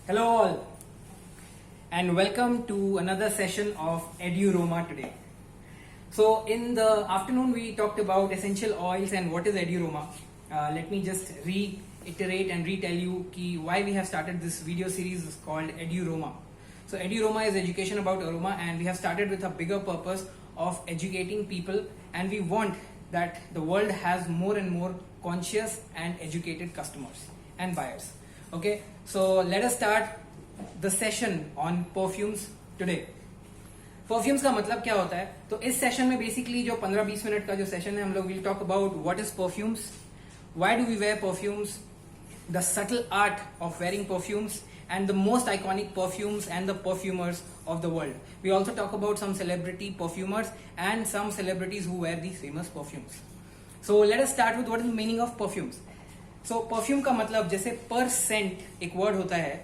Hello all and welcome to another session of EduRoma today. So in the afternoon we talked about essential oils and what is EduRoma. Let me just reiterate and retell you why we have started this video series called EduRoma. So EduRoma is education about aroma, and we have started with a bigger purpose of educating people, and we want that the world has more and more conscious and educated customers and buyers. Okay, so let us start the session on perfumes today. Perfumes का मतलब क्या होता है? तो इस session में basically जो 15-20 minute का जो सेशन है, हम लोग will talk about what is perfumes, why do we wear perfumes, the subtle art of wearing perfumes, and the most iconic perfumes and the perfumers of the world. We also talk about some celebrity perfumers and some celebrities who wear these famous perfumes. So let us start with what is the meaning of perfumes. So perfume का मतलब जैसे per scent एक word होता है,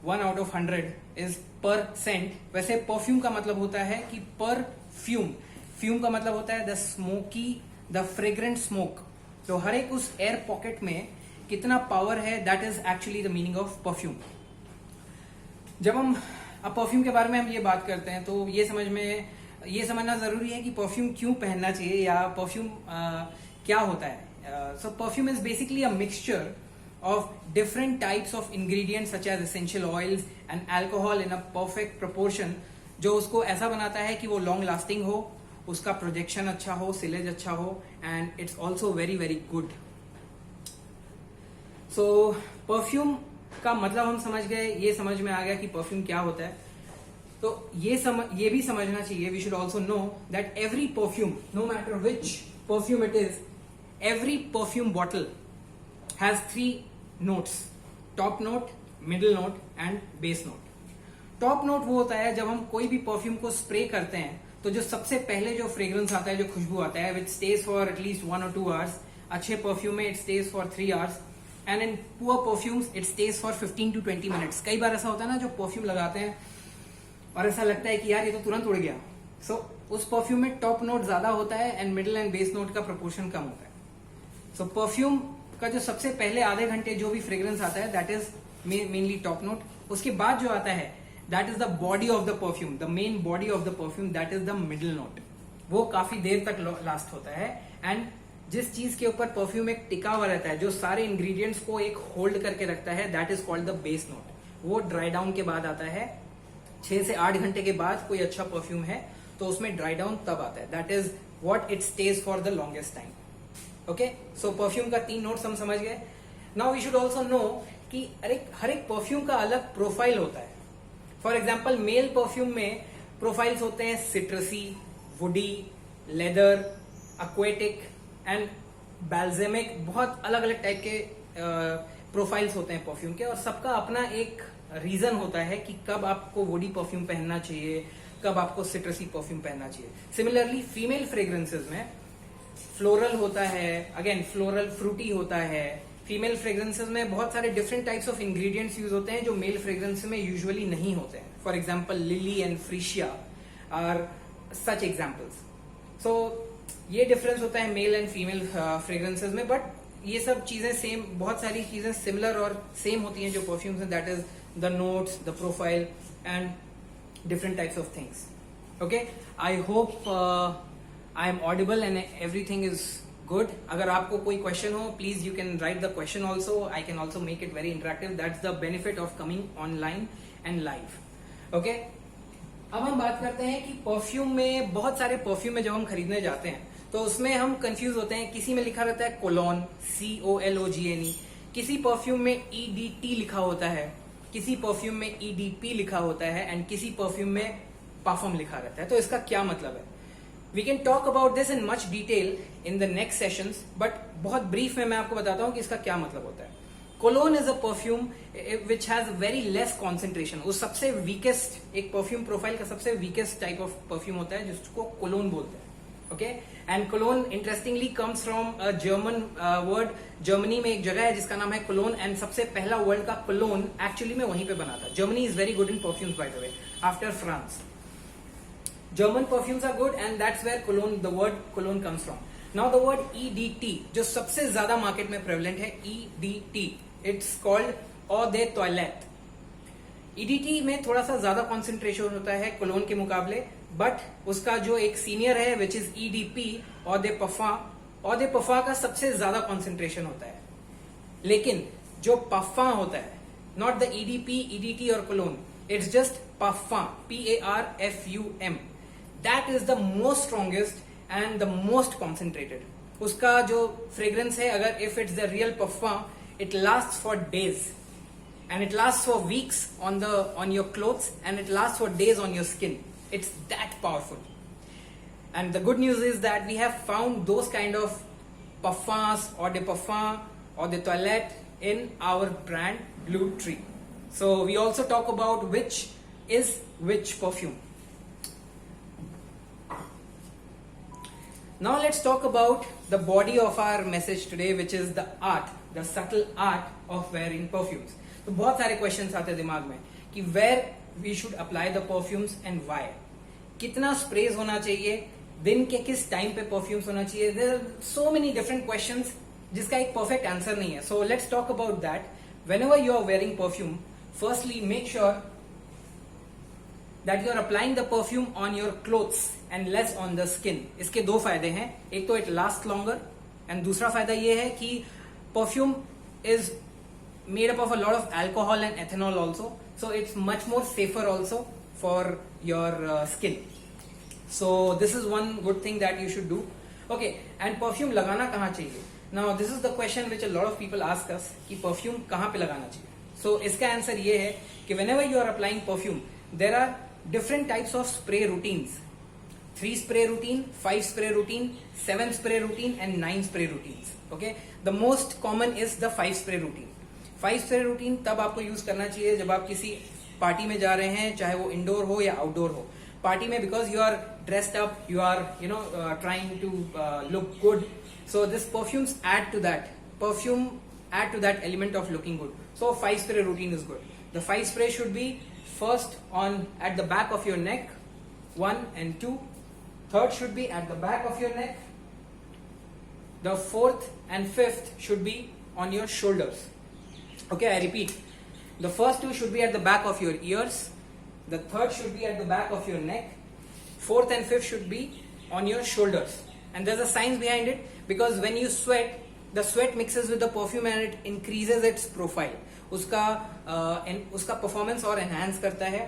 1 out of 100 is per scent, वैसे perfume का मतलब होता है कि per fume. Fume का मतलब होता है the smoky, the fragrant smoke. तो हर एक उस air pocket में कितना पावर है, that is actually the meaning of perfume. जब हम अब परफ्यूम के बारे में हम ये बात करते हैं तो ये समझना जरूरी है कि परफ्यूम क्यों पहनना चाहिए या परफ्यूम क्या होता है. So perfume is basically a mixture of different types of ingredients such as essential oils and alcohol in a perfect proportion, जो उसको ऐसा बनाता है कि वो लॉन्ग लास्टिंग हो, उसका प्रोजेक्शन अच्छा हो, सिलेज अच्छा हो, and it's also very very good. So perfume का मतलब हम समझ गए, ये समझ में आ गया कि परफ्यूम क्या होता है. तो ये भी समझना चाहिए, we should also know that every perfume, no matter which perfume it is, every perfume bottle has 3 notes, top note, middle note and base note. Top note वो होता है जब हम कोई भी परफ्यूम को स्प्रे करते हैं तो जो सबसे पहले जो फ्रेग्रेंस आता है, जो खुशबू आता है, which stage for at least 1 or 2 hours. अच्छे परफ्यूम में it stage for 3 hours. And in poor perfumes it stage for 15 to 20 minutes. कई बार ऐसा होता है ना, जो परफ्यूम लगाते हैं और ऐसा लगता है कि यार ये तो तुरंत उड़ गया. सो उस परफ्यूम में टॉप नोट ज्यादा होता है and middle and base note का प्रोपोर्शन कम होता है. सो परफ्यूम का जो सबसे पहले आधे घंटे जो भी फ्रेग्रेंस आता है, that is mainly top note. उसके बाद जो आता है, that is the body of the perfume, the main body of the perfume, that is the middle note. वो काफी देर तक लास्ट होता है, एंड जिस चीज के ऊपर परफ्यूम एक टिका हुआ रहता है, जो सारे इंग्रेडिएंट्स को एक होल्ड करके रखता है, that is called the base note. वो ड्राई डाउन के बाद आता है. 6 से 8 घंटे के बाद कोई अच्छा परफ्यूम है तो उसमें ड्राई डाउन तब आता है. That is what it stage for the longest time. Okay, so perfume का 3 नोट्स हम समझ गए. Now we should also know कि हर एक परफ्यूम का अलग प्रोफाइल होता है. फॉर एग्जाम्पल, मेल परफ्यूम में प्रोफाइल्स होते हैं citrusy, woody, leather, aquatic and balsamic. बहुत अलग अलग टाइप के प्रोफाइल्स होते हैं परफ्यूम के, और सबका अपना एक रीजन होता है कि कब आपको वुडी परफ्यूम पहनना चाहिए, कब आपको सिट्रसी परफ्यूम पहनना चाहिए. सिमिलरली फीमेल फ्रेग्रेंसेज में फ्लोरल होता है, अगेन फ्लोरल फ्रूटी होता है. फीमेल फ्रेग्रेंसेज में बहुत सारे different types of ingredients use होते हैं जो मेल फ्रेग्रेंस में यूजुअली नहीं होते हैं. For example, lily and freesia are such examples. So ये डिफरेंस होता है मेल एंड फीमेल फ्रेग्रेंसेज में, बट ये सब चीजें सेम, बहुत सारी चीजें सिमिलर और सेम होती हैं जो परफ्यूम्स हैं. That is the notes, the profile and different types of things. Okay, I hope I am audible and everything is good. अगर आपको कोई क्वेश्चन हो, please you can write the question also. I can also make it very interactive. That's the benefit of coming online and live. Okay, अब हम बात करते हैं कि परफ्यूम में, बहुत सारे परफ्यूम में जब हम खरीदने जाते हैं तो उसमें हम कंफ्यूज होते हैं. किसी में लिखा रहता है कोलोन, COLOGNE, किसी परफ्यूम में EDT लिखा होता है, किसी परफ्यूम में EDP लिखा होता है, एंड किसी परफ्यूम में पाफम लिखा रहता है. तो इसका क्या मतलब है? We can talk about this in much detail in the next sessions, but बहुत ब्रीफ में मैं आपको बताता हूं कि इसका क्या मतलब होता है. Cologne is a perfume which has very less concentration. वो सबसे वीकेस्ट, एक परफ्यूम प्रोफाइल का सबसे वीकेस्ट टाइप ऑफ परफ्यूम होता है जिसको कोलोन बोलते हैं. Okay, and cologne interestingly comes from a German word. Germany में एक जगह है जिसका नाम है कोलोन, एंड सबसे पहला वर्ल्ड का कोलोन एक्चुअली में वहीं पे बना था. Germany is very good in perfumes by the way, after France. German perfumes are good and that's where cologne, the word cologne comes from. Now the word EDT, जो सबसे ज्यादा market में prevalent है, EDT, it's called eau de toilette. EDT में थोड़ा सा ज्यादा concentration होता है कोलोन के मुकाबले, बट उसका जो एक सीनियर है विच इज ईडीपी और दे पफा का सबसे ज्यादा कॉन्सेंट्रेशन होता है। लेकिन जो पफा होता है, नॉट द ईडीपी, ईडीटी और कोलोन, इट्स जस्ट पफा, PARFUM, that is the most strongest and the most concentrated. उसका जो फ्रेग्रेंस है, अगर इफ इट्स द रियल पफा, it lasts for days and it lasts for weeks on your clothes and it lasts for days on your skin. It's that powerful. And the good news is that we have found those kind of parfums or de parfum or de toilette in our brand Blue Tree. So we also talk about which is which perfume. Now let's talk about the body of our message today, which is the art, the subtle art of wearing perfumes. तो बहुत सारे questions आते हैं दिमाग में कि where we should apply the perfumes and why. कितना sprays होना चाहिए, दिन के किस time पे perfumes होना चाहिए. There are so many different questions जिसका एक perfect answer नहीं है. So let's talk about that. Whenever you are wearing perfume, firstly make sure that you are applying the perfume on your clothes and less on the skin. इसके दो फायदे हैं, एक तो it lasts longer and दूसरा फायदा ये है कि perfume is made up of a lot of alcohol and ethanol also, so it's much more safer also for your skin. So this is one good thing that you should do. Okay, and perfume लगाना कहाँ चाहिए? Now this is the question which a lot of people ask us कि perfume कहाँ पे लगाना चाहिए? So इसका answer ये है कि whenever you are applying perfume, there are different types of spray routines. 3 spray routine, 5 spray routine, 7 spray routine and 9 spray routines. Okay, the most common is the 5 spray routine. 5 spray routine तब आपको use करना चाहिए जब आप किसी party में जा रहे हैं, चाहे वो इंडोर हो या आउटडोर हो. पार्टी में because you are dressed up, you are trying to look good, so this perfumes add to that. Perfume add to that element of looking good. So 5 spray routine is good. The 5 spray should be first at the back of your neck, 1 and 2. Third should be at the back of your neck. The fourth and fifth should be on your shoulders. Okay, I repeat. The first two should be at the back of your ears. The third should be at the back of your neck. Fourth and fifth should be on your shoulders. And there's a science behind it, because when you sweat, the sweat mixes with the perfume and it increases its profile. उसका performance और enhance करता है.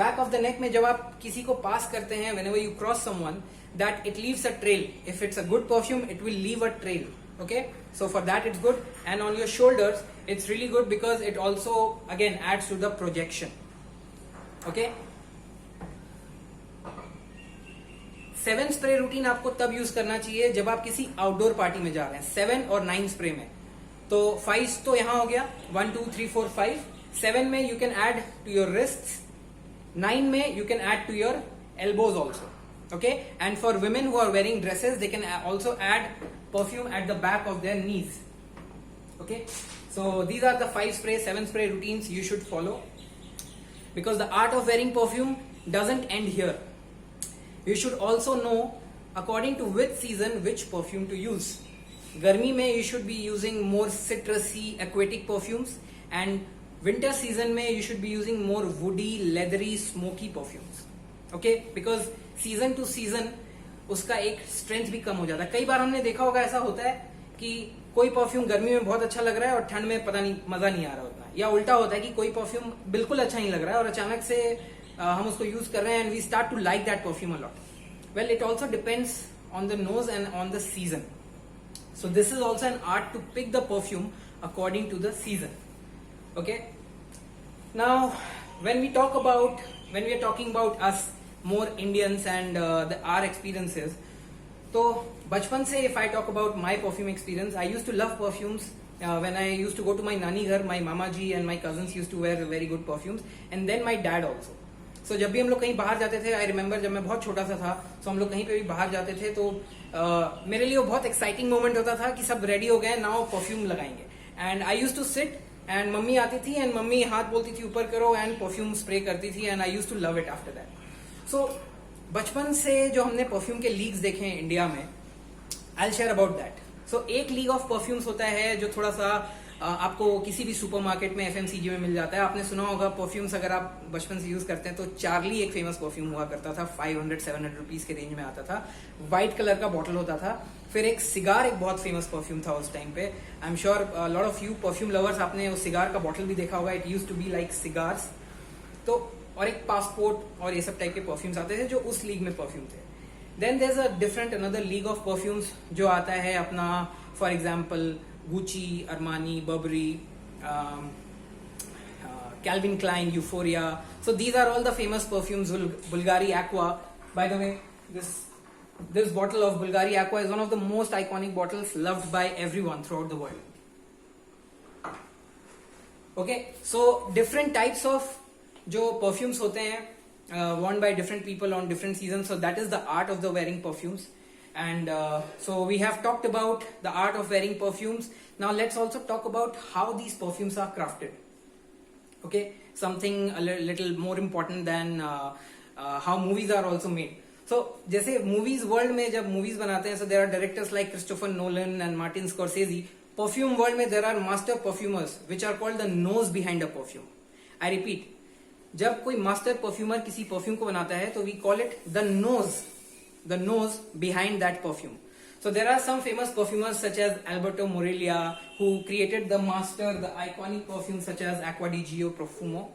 Back of the neck में जब आप किसी को पास करते हैं, whenever you cross someone, that it leaves a trail. If it's a good perfume, it will leave a trail. Okay, so for that it's good. And on your shoulders, it's really good because it also again adds to the projection. Okay, 7 spray routine आपको तब use करना चाहिए जब आप किसी outdoor party में जा रहे हैं. 7 और 9 स्प्रे में तो 5 तो यहां हो गया, 1 2 3 4 5. 7 में you can add to your wrists. 9 में you can add to your elbows also. Okay, and for women who are wearing dresses, they can also add perfume at the back of their knees. Okay, so these are the 5 spray, 7 spray routines you should follow, because the art of wearing perfume doesn't end here. You should also know according to which season which perfume to use. गर्मी में you should be using more citrusy, aquatic perfumes, and winter season में you should be using more woody, leathery, smoky perfumes. Okay, because season to season उसका एक strength भी कम हो जाता है. कई बार हमने देखा होगा ऐसा होता है कि कोई परफ्यूम गर्मी में बहुत अच्छा लग रहा है और ठंड में पता नहीं मजा नहीं आ रहा होता, या उल्टा होता है कि कोई परफ्यूम बिल्कुल अच्छा नहीं लग रहा है और अचानक से हम उसको यूज कर रहे हैं and we start to like that perfume a lot. Well, it also depends on the nose and on the season. So this is also an art to pick the perfume according to the season. Okay, now when we are talking about us more Indians and our experiences, तो बचपन से if I talk about my perfume experience, I used to love perfumes. When I used to go to my nani ghar, my mama ji and my cousins used to wear very good perfumes, and then my dad also. So जब भी हम लोग कहीं बाहर जाते थे, I remember जब मैं बहुत छोटा सा था, so हम लोग कहीं पे भी बाहर जाते थे तो मेरे लिए वो बहुत एक्साइटिंग मोमेंट होता था कि सब रेडी हो गए, नाउ परफ्यूम लगाएंगे. And I use to sit and mummy आती थी एंड मम्मी हाथ बोलती थी ऊपर करो एंड परफ्यूम स्प्रे करती थी, and I use to love it after that. So बचपन से जो हमने परफ्यूम के लीग्स देखे हैं इंडिया में, I will share about that. So एक लीग ऑफ परफ्यूम्स होता है जो थोड़ा सा आपको किसी भी सुपरमार्केट में एफएमसीजी में मिल जाता है. आपने सुना होगा परफ्यूम्स, अगर आप बचपन से यूज करते हैं तो चार्ली एक फेमस परफ्यूम हुआ करता था, 500-700 रुपीज के रेंज में आता था, व्हाइट कलर का बॉटल होता था. फिर एक सिगार एक बहुत फेमस परफ्यूम था उस टाइम पे. I am sure lot of you perfume lovers, आपने उस सिगार का बॉटल भी देखा होगा. It use to be like cigars. तो और एक पासपोर्ट और ये सब टाइप के परफ्यूम्स आते थे जो उस लीग में परफ्यूम थे. Then there is a different another league of perfumes जो आता है अपना, for example Gucci, Armani, Burberry, Calvin Klein, Euphoria. So these are all the famous perfumes. Bulgari Aqua, by the way, this bottle of Bulgari Aqua is one of the most iconic bottles loved by everyone throughout the world. Okay, so different types of जो perfumes होते हैं worn by different people on different seasons. So that is the art of the wearing perfumes. And so we have talked about the art of wearing perfumes. Now let's also talk about how these perfumes are crafted. Okay, something a little more important than how movies are also made. So जैसे movies world में जब movies बनाते हैं, so there are directors like Christopher Nolan and Martin Scorsese. Perfume world में there are master perfumers which are called the nose behind a perfume. I repeat, जब कोई master perfumer किसी perfume को बनाता है तो we call it the nose behind that perfume. So there are some famous perfumers such as Alberto Morelia, who created the iconic perfumes such as Acqua di Gio Profumo.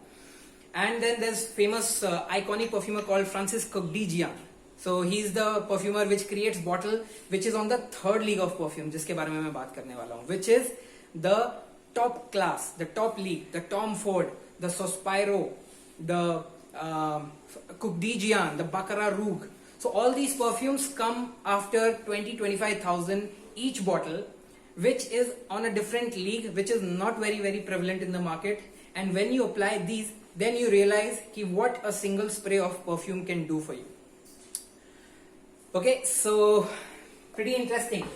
And then there's famous iconic perfumer called Francis Cogdigian. So he's the perfumer which creates bottle which is on the third league of perfume, जिसके बारे में मैं बात करने वाला हूँ, which is the top class, the top league, the Tom Ford, the Sospiro, the Cogdigian, the Baccarat Rouge. So all these perfumes come after 20-25,000 each bottle, which is on a different league, which is not very prevalent in the market. And when you apply these, then you realize what a single spray of perfume can do for you. Okay, so pretty interesting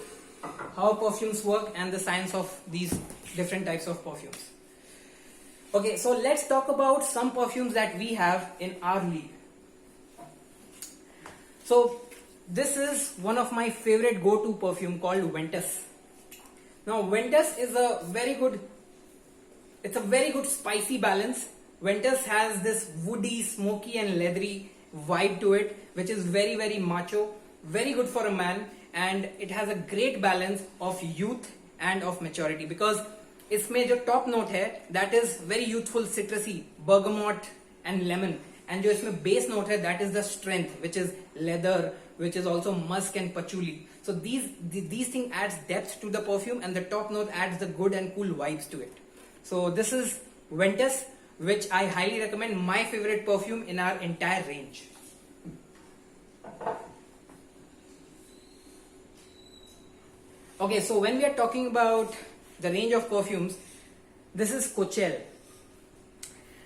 how perfumes work and the science of these different types of perfumes. Okay, so let's talk about some perfumes that we have in our league. So this is one of my favorite go-to perfume called Ventus. Now Ventus is a very good spicy balance. Ventus has this woody, smoky and leathery vibe to it, which is very macho, very good for a man, and it has a great balance of youth and of maturity, because इसमें जो top note है that is very youthful, citrusy, bergamot and lemon. And जो इसमें base note है that is the strength, which is leather, which is also musk and patchouli. So these things adds depth to the perfume, and the top note adds the good and cool vibes to it. So this is Ventus, which I highly recommend, my favorite perfume in our entire range. Okay, so when we are talking about the range of perfumes, this is Coachelle.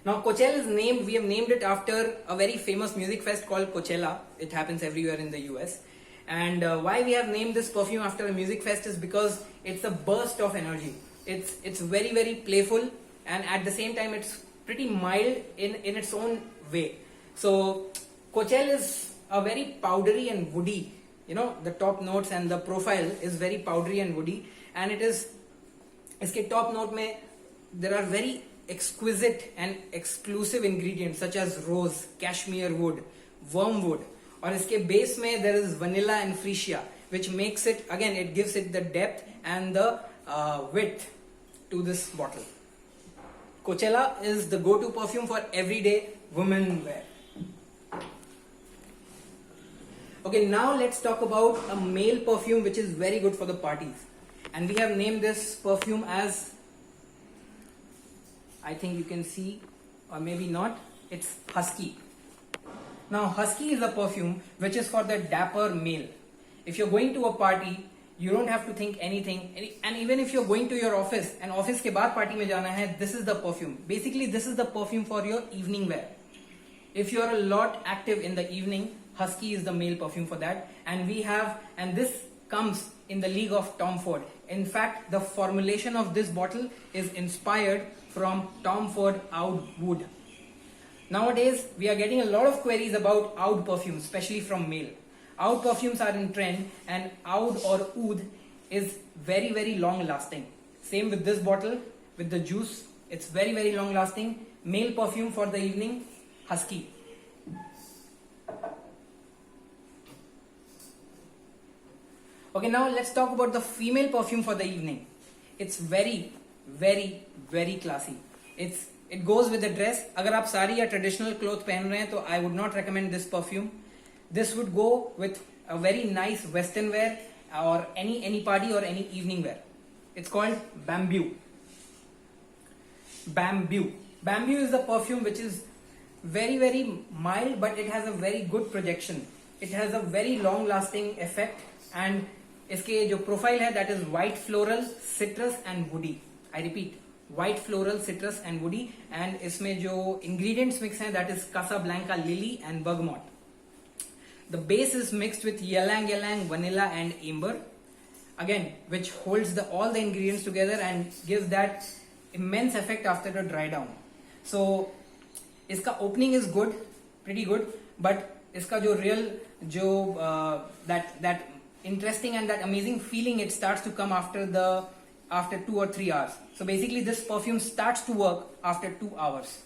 Now Coachelle is named, we have named it after a very famous music fest called Coachella. It happens everywhere in the US. And why we have named this perfume after a music fest is because it's a burst of energy. It's very playful, and at the same time it's pretty mild in its own way. So Coachelle is a very powdery and woody, the top notes and the profile is very powdery and woody, and it is, इसके top note में there are very exquisite and exclusive ingredients such as rose, cashmere wood, wormwood, और इसके base में there is vanilla and freesia, which makes it, again, it gives it the depth and the width to this bottle. Coachella is the go-to perfume for everyday women wear. Okay, now let's talk about a male perfume which is very good for the parties, and we have named this perfume as, I think you can see, or maybe not, it's Husky. Now Husky is a perfume which is for the dapper male. If you're going to a party, you don't have to think anything, and even if you're going to your office and office के बाद party में जाना है, this is the perfume. Basically this is the perfume for your evening wear. If you're a lot active in the evening, Husky is the male perfume for that, and this comes in the league of Tom Ford. In fact, the formulation of this bottle is inspired from Tom Ford Oud Wood. Nowadays, we are getting a lot of queries about Oud perfumes, especially from male. Oud perfumes are in trend, and Oud or Oud is very long lasting. Same with this bottle. with the juice. It's very, very long lasting. Male perfume for the evening, Husky. Okay, now let's talk about the female perfume for the evening. It's very, very, very classy. It goes with the dress. अगर आप साड़ी या traditional cloth पहन रहे हैं तो I would not recommend this perfume. This would go with a very nice western wear or any party or any evening wear. It's called Bamboo. Bamboo. Bamboo is the perfume which is very, very mild, but it has a very good projection. It has a very long lasting effect, and इसके जो profile है that is white floral, citrus and woody. I repeat, white floral, citrus and woody, and इसमें जो ingredients mix हैं that is Casablanca lily and bergamot. The base is mixed with ylang ylang, vanilla and amber, again, which holds all the ingredients together and gives that immense effect after the dry down. So इसका opening is good, pretty good, but इसका जो real that interesting and that amazing feeling, it starts to come after 2 or 3 hours. So basically this perfume starts to work after 2 hours.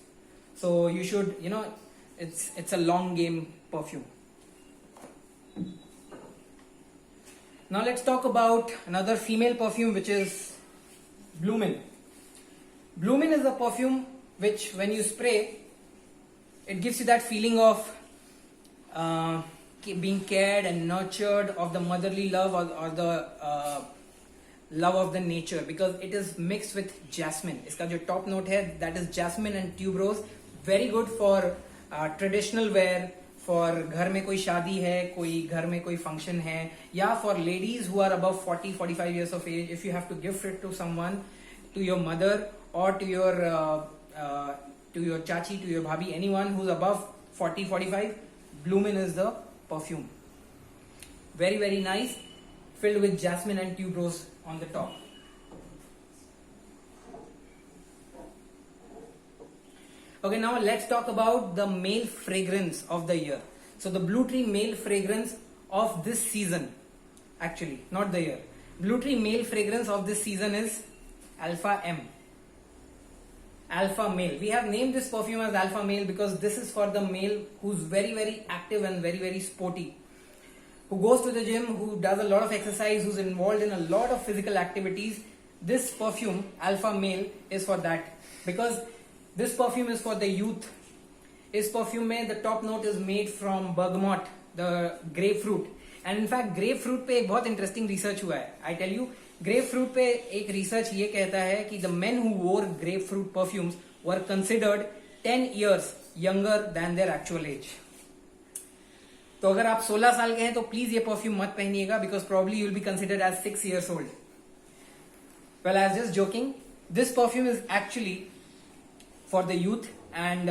So you should, it's a long game perfume. Now let's talk about another female perfume, which is Bloomin'. Bloomin' is a perfume which when you spray, it gives you that feeling of being cared and nurtured, of the motherly love or the love of the nature, because it is mixed with jasmine. इसका जो top note है that is jasmine and tuberose. Very good for traditional wear, for घर में कोई शादी है, कोई घर में कोई function है, या for ladies who are above 40-45 years of age. If you have to gift it to someone, to your mother or to your chachi, to your bhabhi, anyone who's above 40-45, Bloomin' is the perfume. Very, very nice, filled with jasmine and tuberose on the top. Okay, now let's talk about the male fragrance of the year. So the Blue Tree male fragrance of this season, actually not the year, Blue Tree male fragrance of this season is Alpha M. Alpha male. We have named this perfume as Alpha male because this is for the male who's very, very active and very, very sporty, who goes to the gym, who does a lot of exercise, who's involved in a lot of physical activities. This perfume, Alpha male, is for that, because this perfume is for the youth. इस perfume में the top note is made from bergamot, the grapefruit. And in fact grapefruit पे एक बहुत interesting research हुआ है. I tell you, grapefruit पे एक research ये कहता है कि the men who wore grapefruit perfumes were considered 10 years younger than their actual age. तो अगर आप 16 साल के हैं तो प्लीज ये परफ्यूम मत पहनिएगा, because probably you'll be considered as 6 years old. Well, I was just joking. This perfume is actually for the youth, and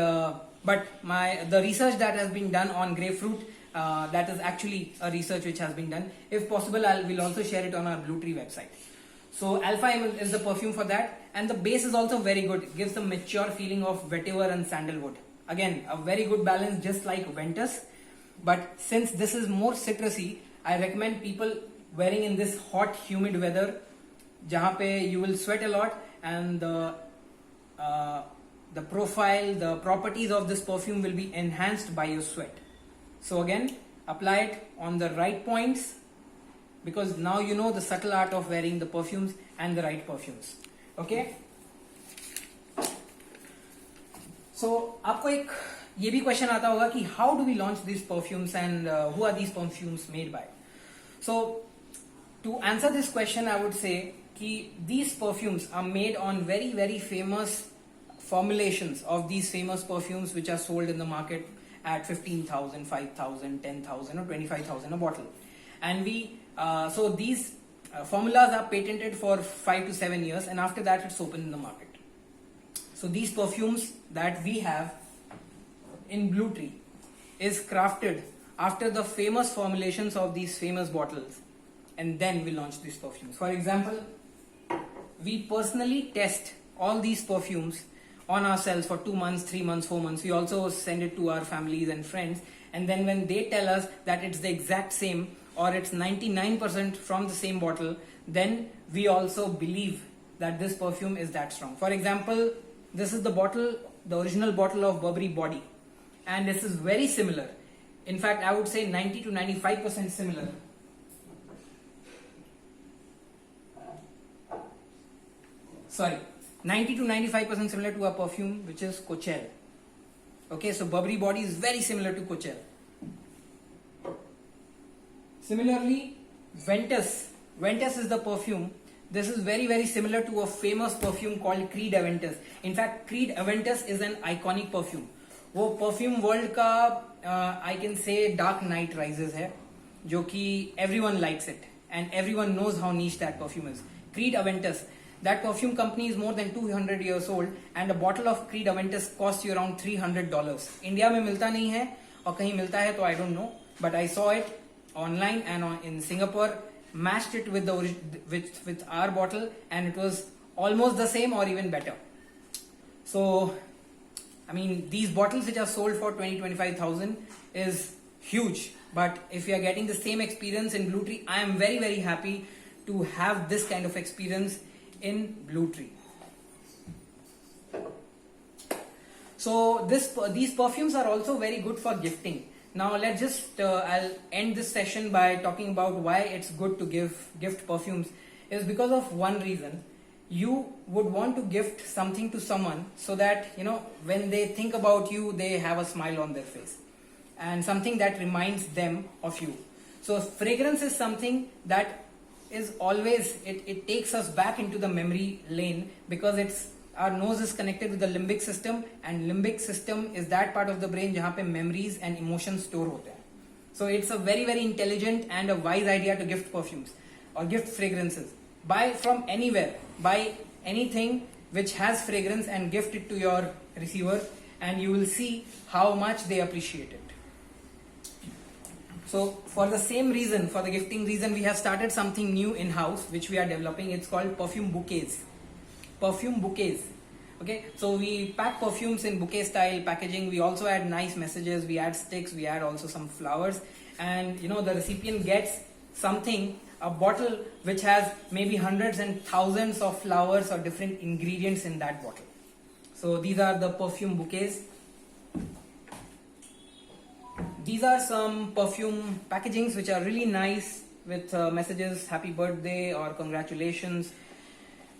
but the research that has been done on grapefruit, that is actually a research which has been done. If possible, we'll also share it on our Blue Tree website. So Alpha M is the perfume for that, and the base is also very good. It gives the mature feeling of vetiver and sandalwood. Again, a very good balance, just like Ventus. But since this is more citrusy, I recommend people wearing in this hot, humid weather, जहाँ पे you will sweat a lot, and the profile, the properties of this perfume will be enhanced by your sweat. So again, apply it on the right points, because now you know the subtle art of wearing the perfumes and the right perfumes. Okay? So आपको एक ये भी question आता होगा कि how do we launch these perfumes and who are these perfumes made by? So to answer this question, I would say कि these perfumes are made on very, very famous formulations of these famous perfumes which are sold in the market at 15,000, 5,000, 10,000 or 25,000 a bottle. And so these formulas are patented for 5 to 7 years, and after that it's open in the market. So these perfumes that we have in Blue Tree is crafted after the famous formulations of these famous bottles, and then we launch these perfumes. For example, we personally test all these perfumes on ourselves for 2 months, 3 months, 4 months. We also send it to our families and friends, and then when they tell us that it's the exact same or it's 99% from the same bottle, then we also believe that this perfume is that strong. For example, this is the bottle, the original bottle of Burberry Body, and this is very similar. In fact, I would say 90 to 95% similar. Sorry, 90 to 95% similar to a perfume which is Coachelle. Okay, so Burberry Body is very similar to Coachelle. Similarly, Ventus. Ventus is the perfume. This is very, very similar to a famous perfume called Creed Aventus. In fact, Creed Aventus is an iconic perfume. वो perfume world का I can say Dark Knight Rises है, जो कि everyone likes it and everyone knows how niche that perfume is. Creed Aventus, that perfume company is more than 200 years old and a bottle of Creed Aventus costs you around $300. India में मिलता नहीं है, और कहीं मिलता है तो I don't know, but I saw it online and in Singapore, matched it with with our bottle and it was almost the same or even better. So I mean, these bottles which are sold for 20-25,000 is huge, but if you are getting the same experience in Blue Tree, I am very, very happy to have this kind of experience in Blue Tree. So these perfumes are also very good for gifting. Now let's just I'll end this session by talking about why it's good to gift perfumes. Is because of one reason. You would want to gift something to someone so that, you know, when they think about you, they have a smile on their face and something that reminds them of you. So fragrance is something that is always, it takes us back into the memory lane, because our nose is connected with the limbic system, and limbic system is that part of the brain जहाँ पे memories and emotions store होते हैं. So it's a very, very intelligent and a wise idea to gift perfumes or gift fragrances. Buy from anywhere, buy anything which has fragrance and gift it to your receiver, and you will see how much they appreciate it. So for the same reason, for the gifting reason, we have started something new in-house which we are developing. It's called perfume bouquets. Perfume bouquets. Okay, so we pack perfumes in bouquet style packaging. We also add nice messages, we add sticks, we add also some flowers, and you know, the recipient gets something, a bottle which has maybe hundreds and thousands of flowers or different ingredients in that bottle. So these are the perfume bouquets. These are some perfume packagings which are really nice with messages, happy birthday or congratulations.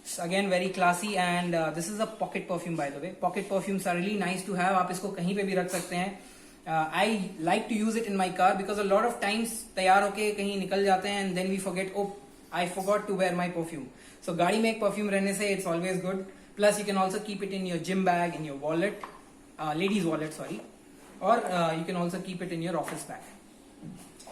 It's again very classy, and this is a pocket perfume, by the way. Pocket perfumes are really nice to have. आप इसको कहीं पे भी रख सकते हैं. I like to use it in my car because a lot of times तैयार होके कहीं निकल जाते हैं and then we forget, oh, I forgot to wear my perfume. So गाड़ी में एक perfume रहने से it's always good. Plus you can also keep it in your gym bag, in your wallet, ladies wallet, sorry, or you can also keep it in your office bag.